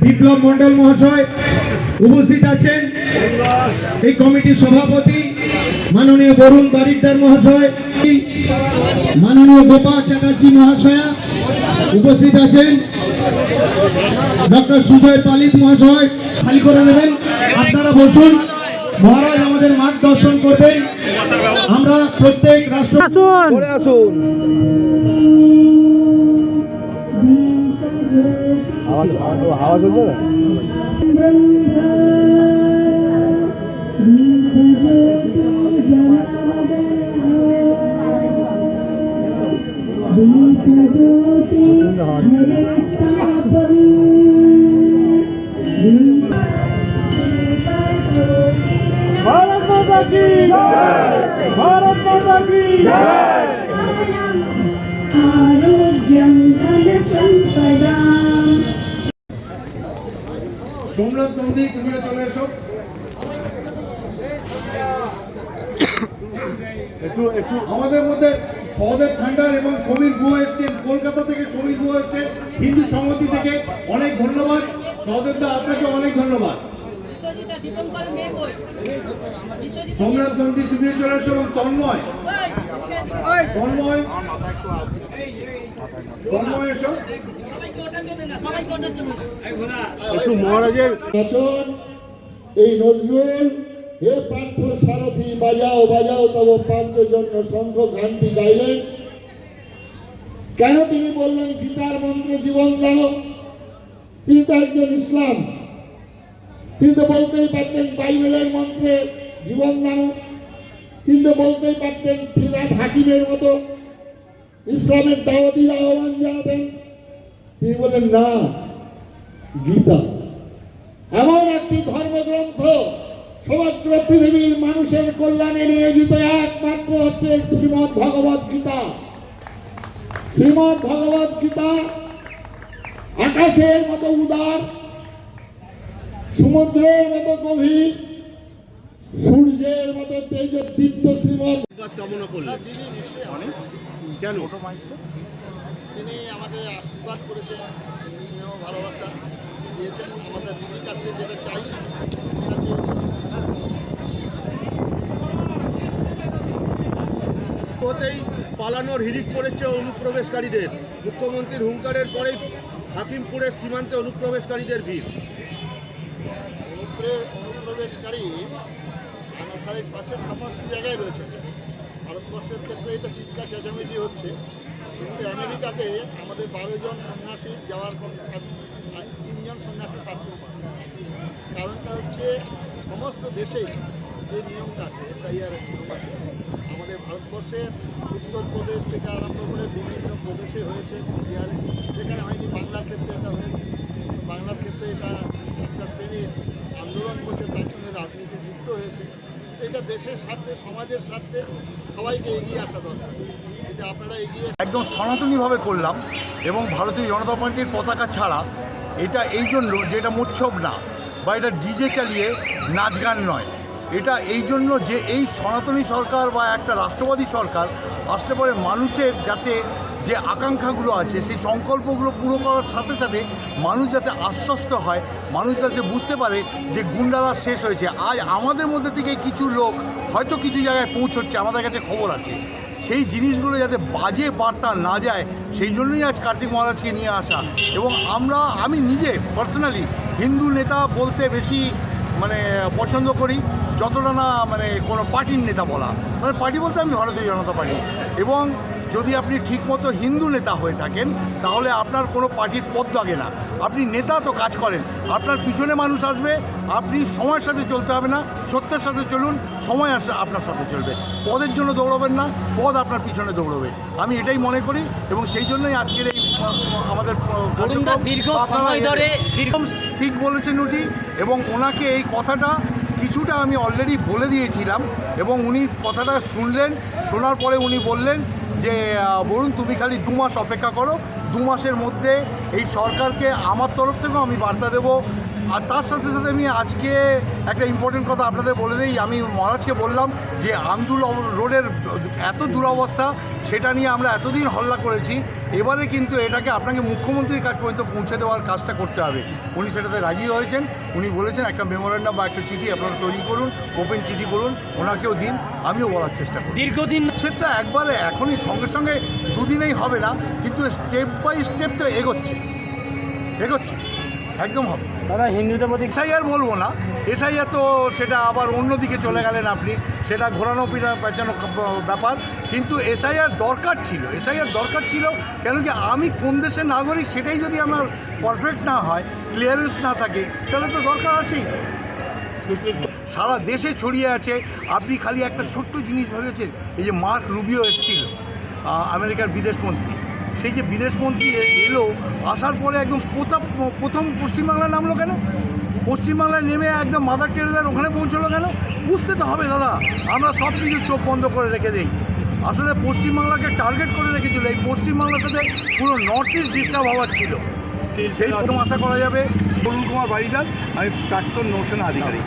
বিপ্লব মন্ডল মহাশয় উপস্থিত আছেন। এই কমিটির সভাপতি মাননীয় বরুণ বারিকদার মহাশয়, মাননীয় গোপা চ্যাটার্জি মহাশয়া উপস্থিত আছেন। ডক্টর সুজয় পালিত মহাশয় খালি করে দেবেন, আপনারা বসুন। মহারাজ আমাদের মার্গদর্শন করবেন। আমরা প্রত্যেক রাষ্ট্র আসুন। হাওয়া চলছে না? भारत माता की जय, भारत माता की जय। आरोग्यम धन संपदाम। সোমনাথ নন্দী, তুমিও চলে এসো। আমাদের মধ্যে সহদেব ভান্ডার এবং সমীর গুহ এসছেন, কলকাতা থেকে সমীর গুহ এসছেন হিন্দু সংহতি থেকে। অনেক ধন্যবাদ সহদেব দা, আপনাকে অনেক ধন্যবাদ। সোমনাথ নন্দী, তুমিও চলে এসো। এবং তন্ময় এসো। একটু মহারাজের বচন এই নজরুল, হে পার্থ সারথি বাজাও বাজাও তব প্রান্তজন্য শঙ্খ ঘণ্টি গাইলেন। কেন তিনি বললেন গীতার মন্ত্রে জীবন দান? তিনি তো একজন ইসলাম, তিনি তো বলতেই পারতেন বাইবেলের মন্ত্রে জীবন দান, তিনি তো বলতেই পারতেন ফিরাদ হাকিমের মতো ইসলামের দাওয়াতির আহ্বান জানাতেন। তিনি বলেন না, গীতা এমন একটি ধর্মগ্রন্থ সমগ্র পৃথিবীর মানুষের কল্যাণে নিয়োজিত একমাত্র হচ্ছে শ্রীমদ্ ভগবত গীতা। শ্রীমদ্ ভগবত গীতা আকাশের মতো উদার, সমুদ্রের মতো গভীর, সূর্যের মতো তেজদীপ্ত। শ্রীমদ্ কামনা করলেন কেন? তিনি আমাদের আশীর্বাদ করেছেন, স্নেহ ভালোবাসা দিয়েছেন, আমাদের দিদির কাছ থেকে যেটা চাই ওতেই পালানোর হিড়িক পড়েছে অনুপ্রবেশকারীদের। মুখ্যমন্ত্রীর হুঙ্কারের পরেই হাকিমপুরের সীমান্তে অনুপ্রবেশকারীদের ভিড়। অনুপ্রবেশকারী আমাদের পাশের সমস্ত জায়গায় রয়েছে। ভারতবর্ষের ক্ষেত্রে এটা চিৎকার চেঁচামেচি হচ্ছে, কিন্তু আমেরিকাতে আমাদের 12 জন সন্ন্যাসী যাওয়ার 3 জন সন্ন্যাসী পাসপোর্ট পায়। কারণটা হচ্ছে সমস্ত দেশেই যে নিয়মটা আছে, এসআইআর নিয়ম আছে। আমাদের ভারতবর্ষের উত্তরপ্রদেশ থেকে আরম্ভ করে বিভিন্ন প্রদেশে হয়েছে, বিহারে, সেখানে হয়নি। বাংলার ক্ষেত্রে এটা হয়েছে। বাংলার ক্ষেত্রে এটা একটা শ্রেণীর আন্দোলন করছে, তার সঙ্গে রাজনীতি যুক্ত হয়েছে। এটা দেশের স্বার্থে, সমাজের স্বার্থে সবাইকে এগিয়ে আসা দরকার। এটা আপনারা এগিয়ে একদম সনাতনীভাবে করলাম এবং ভারতীয় জনতা পার্টির পতাকা ছাড়া। এটা এই জন্য যে এটা মোচ্ছব না বা এটা ডিজে চালিয়ে নাচ গান নয়। এটা এই জন্য যে এই সনাতনী সরকার বা একটা রাষ্ট্রবাদী সরকার আসলে পরে মানুষের যাতে যে আকাঙ্ক্ষাগুলো আছে সেই সংকল্পগুলো পুরো করার সাথে সাথে মানুষ যাতে আশ্বস্ত হয়, মানুষ যাতে বুঝতে পারে যে গুন্ডারাজ শেষ হয়েছে। আজ আমাদের মধ্যে থেকে কিছু লোক হয়তো কিছু জায়গায় পৌঁছচ্ছে, আমাদের কাছে খবর আছে, সেই জিনিসগুলো যাতে বাজে বার্তা না যায় সেই জন্যই আজ কার্তিক মহারাজকে নিয়ে আসা। এবং আমি নিজে পার্সোনালি হিন্দু নেতা বলতে বেশি পছন্দ করি, যতটা না কোনো পার্টির নেতা বলা। পার্টি বলতে আমি ভারতীয় জনতা পার্টি। এবং যদি আপনি ঠিকমতো হিন্দু নেতা হয়ে থাকেন তাহলে আপনার কোনো পার্টির পদ লাগে না। আপনি নেতা তো কাজ করেন, আপনার পিছনে মানুষ আসবে। আপনি সময়ের সাথে চলতে হবে না, সত্যের সাথে চলুন, সময় আপনার সাথে চলবে। পদের জন্য দৌড়াবেন না, পদ আপনার পিছনে দৌড়বে। আমি এটাই মনে করি এবং সেই জন্যই আজকের এই আমাদের ঠিক বলেছেন উনি। এবং ওনাকে এই কথাটা কিছুটা আমি অলরেডি বলে দিয়েছিলাম এবং উনি কথাটা শুনলেন। শোনার পরে উনি বললেন যে বরুণ, তুমি খালি 2 মাস অপেক্ষা করো, 2 মাসের মধ্যে এই সরকারকে আমার তরফ থেকেও আমি বার্তা দেবো আর তার সাথে সাথে আমি আজকে একটা ইম্পর্টেন্ট কথা আপনাদের বলে দিই, আমি মহারাজকে বললাম যে আন্দুল রোডের এত দুরবস্থা সেটা নিয়ে আমরা এতদিন হল্লা করেছি, এবারে কিন্তু এটাকে আপনাকে মুখ্যমন্ত্রীর কাছ পর্যন্ত পৌঁছে দেওয়ার কাজটা করতে হবে। উনি সেটাতে রাজি হয়েছেন, উনি বলেছেন একটা মেমোরেন্ডাম বা একটা চিঠি আপনারা তৈরি করুন, ওপেন চিঠি করুন, ওনাকেও দিন, আমিও বলার চেষ্টা করি। দীর্ঘদিন সেটা একবারে এখনই সঙ্গে সঙ্গে দুদিনেই হবে না, কিন্তু স্টেপ বাই স্টেপ তো এগোচ্ছে একদম হবে। দাদা হিন্দুদের প্রতি এসআইআর বলবো না, এসআইআর তো সেটা আবার অন্যদিকে চলে গেলেন আপনি, সেটা ঘোরানো পেঁচানো ব্যাপার, কিন্তু এসআইআর দরকার ছিল। কেন কি আমি কোন দেশের নাগরিক সেটাই যদি আমার পারফেক্ট না হয়, ক্লিয়ারেন্স না থাকে, তাহলে তো দরকার আছেই। সারা দেশে ছড়িয়ে আছে। আপনি খালি একটা ছোট্ট জিনিস ভেবেছেন, এই যে মার্ক রুবিও এসেছিল আমেরিকার বিদেশমন্ত্রী, সেই যে বিদেশমন্ত্রী এলো, আসার পরে একদম প্রথম পশ্চিমবাংলায় নামলো কেন? পশ্চিমবাংলায় নেমে একদম মাদার টেরেসার ওখানে পৌঁছলো কেন? বুঝতে তো হবে দাদা, আমরা সব কিছু চোখ বন্ধ করে রেখে দিই। আসলে পশ্চিমবাংলাকে টার্গেট করে রেখেছিল, এই পশ্চিমবাংলার সাথে পুরো নর্থ ইস্ট ডিস্টার্ব হওয়ার ছিল। সেই প্রথম আশা করা যাবে। অরুণ কুমার বারিদার, আমি প্রাক্তন নৌসেনা আধিকারিক।